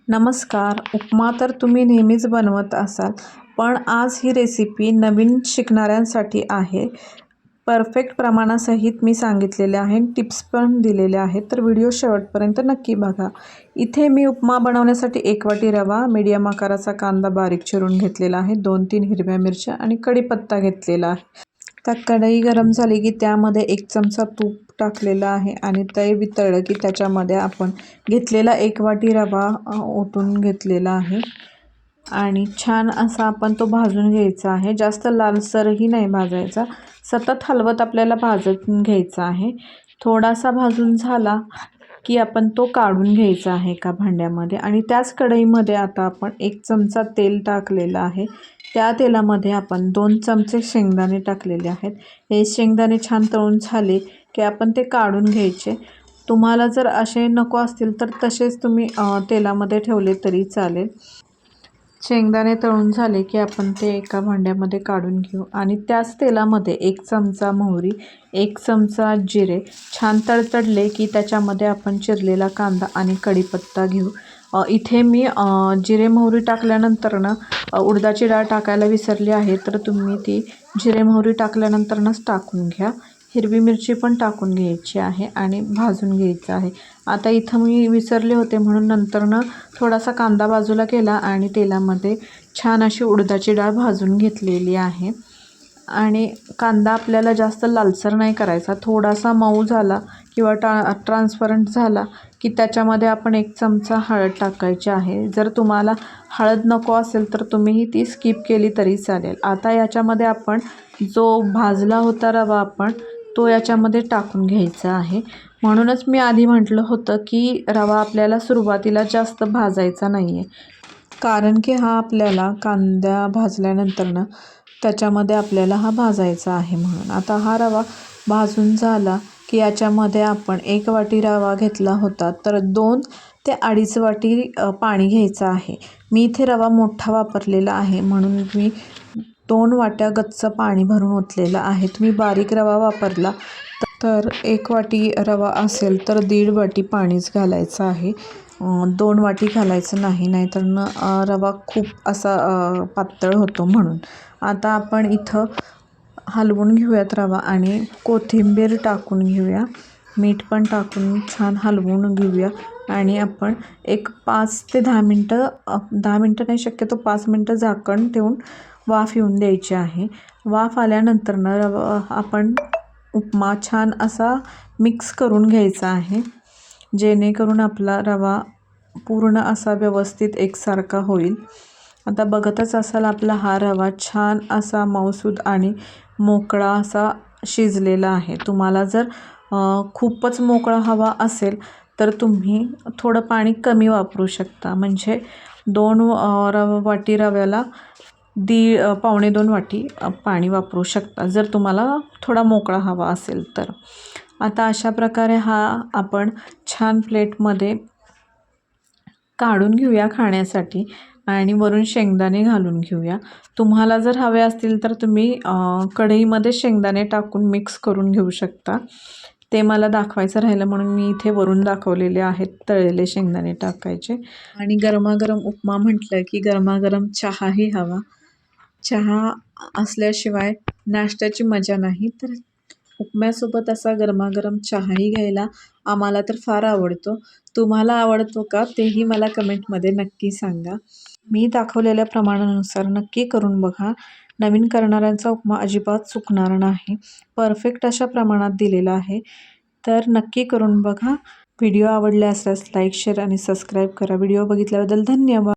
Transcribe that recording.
नमस्कार. उपमा तर तुम्ही नेहमीच बनवत असाल, पण आज ही रेसिपी नवीन शिकणाऱ्यांसाठी आहे. परफेक्ट प्रमाणासहित मी सांगितलेले आहे, टिप्स पण दिलेले आहेत, तर व्हिडिओ शेवटपर्यंत नक्की बघा. इथे मी उपमा बनवण्यासाठी 1 वाटी रवा, मीडियम आकाराचा कांदा बारीक चिरून घेतलेला आहे, 2-3 हिरव्या मिरच्या आणि कढीपत्ता घेतलेला आहे. तर कढई गरम झाली की त्यामध्ये 1 चमचा तूप टाकलेला आहे आणि ते वितळलं की त्याच्यामध्ये आपण घेतलेला 1 वाटी रवा ओतून घेतलेला आहे आणि छान असा आपण तो भाजून घ्यायचा आहे. जास्त लालसरही नाही भाजायचा, सतत हलवत आपल्याला भाजून घ्यायचा आहे. थोडासा भाजून झाला की आपण तो काढून घ्यायचा आहे एका भांड्यामध्ये आणि त्याच कढईमध्ये आता आपण 1 चमचा तेल टाकलेलं आहे. त्या तेलामध्ये आपण 2 चमचे शेंगदाणे टाकलेले आहेत. हे शेंगदाणे छान तळून झाले की आपण ते काढून घ्यायचे. तुम्हाला जर असे नको असतील तर तसेच तुम्ही तेलामध्ये ठेवले तरी चालेल. शेंगदाणे तळून झाले की आपण ते एका भांड्यामध्ये काढून घेऊ आणि त्याच तेलामध्ये 1 चमचा मोहरी, 1 चमचा जिरे छान तडतडले की त्याच्यामध्ये आपण चिरलेला कांदा आणि कढीपत्ता घेऊ. इथे मी जिरे मोहरी टाकल्यानंतर उडदाची डाळ टाकायला विसरली आहे, तर तुम्ही ती जिरे मोहरी टाकल्यानंतरच टाकून घ्या. हिरवी मिरची पण टाकून घ्यायची आहे आणि भाजून घ्यायचं आहे. आता इथं मी विसरले होते म्हणून नंतरनं थोडासा कांदा बाजूला केला आणि तेलामध्ये छान अशी उडदाची डाळ भाजून घेतलेली आहे. आणि कांदा आपल्याला जास्त लालसर नाही करायचा, थोडासा मऊ झाला किंवा ट्रान्सपरंट झाला की त्याच्यामध्ये आपण 1 चमचा हळद टाकायची आहे. जर तुम्हाला हळद नको असेल तर तुम्ही ती स्किप केली तरी चालेल. आता याच्यामध्ये आपण जो भाजला होता रवा आपण तो याच्यामध्ये टाकून घ्यायचा आहे. म्हणूनच मी आधी म्हटलं होतं की रवा आपल्याला सुरुवातीला जास्त भाजायचा नाही आहे, कारण की हा आपल्याला कांदा भाजल्यानंतर त्याच्यामध्ये आपल्याला हा भाजायचा आहे म्हणून. आता हा रवा भाजून झाला की याच्यामध्ये आपण 1 वाटी रवा घेतला होता, तर 2 ते 2.5 वाटी पाणी घ्यायचं आहे. मी इथे रवा मोठा वापरलेला आहे म्हणून मी 2 वाट्या गच्च पाणी भरून ओतलेलं आहे. तुम्ही बारीक रवा वापरला तर 1 वाटी रवा असेल तर 1.5 वाटी पाणीच घालायचं आहे, 2 वाटी घालायचं नाही, नाहीतर रवा खूप असा पातळ होतो म्हणून. आता आपण इथं हलवून घेऊयात रवा आणि कोथिंबीर टाकून घेऊया, मीठ पण टाकून छान हलवून घेऊया आणि आपण एक 5 ते 10 मिनटं 10 मिनटं नाही, शक्यतो 5 मिनटं झाकण ठेवून वाफ येऊन द्यायची आहे. वाफ आल्यानंतर रवा आपण उपमा छान असा मिक्स करून घ्यायचा आहे, जेणेकरून आपला रवा पूर्ण असा व्यवस्थित एकसारखा होईल. आता बघतच असाल आपला हा रवा छान असा मऊसूद आणि मोकळा असा शिजलेला आहे. तुम्हाला जर खूपच मोकळा हवा असेल तर तुम्ही थोडं पाणी कमी वापरू शकता, म्हणजे 2 वाटी रव्याला 1.5-2 वाटी पाणी वापरू शकता जर तुम्हाला थोडा मोकळा हवा असेल तर. आता अशा प्रकारे हा आपण छान प्लेटमध्ये काढून घेऊया खाण्यासाठी आणि वरून शेंगदाणे घालून घेऊया. तुम्हाला जर हवे असतील तर तुम्ही कढईमध्ये शेंगदाणे टाकून मिक्स करून घेऊ शकता. ते मला दाखवायचं राहिलं म्हणून मी इथे वरून दाखवलेले आहेत, तळलेले शेंगदाणे टाकायचे. आणि गरमागरम उपमा म्हटलं की गरमागरम चहाही हवा. चहा असल्याशिवाय नाश्त्याची मजा नाही, तर उपम्यासोबत असा गरमागरम चहाही घ्यायला आम्हाला तर फार आवडतो. तुम्हाला आवडतो का तेही मला कमेंटमध्ये नक्की सांगा. मी दाखवलेल्या प्रमाणानुसार नक्की करून बघा. नवीन करणाऱ्यांचा उपमा अजिबात चुकणार नाही. परफेक्ट अशा प्रमाणात दिलेला आहे, तर नक्की करून बघा. व्हिडिओ आवडले असल्यास लाईक, शेअर आणि सबस्क्राईब करा. व्हिडिओ बघितल्याबद्दल धन्यवाद.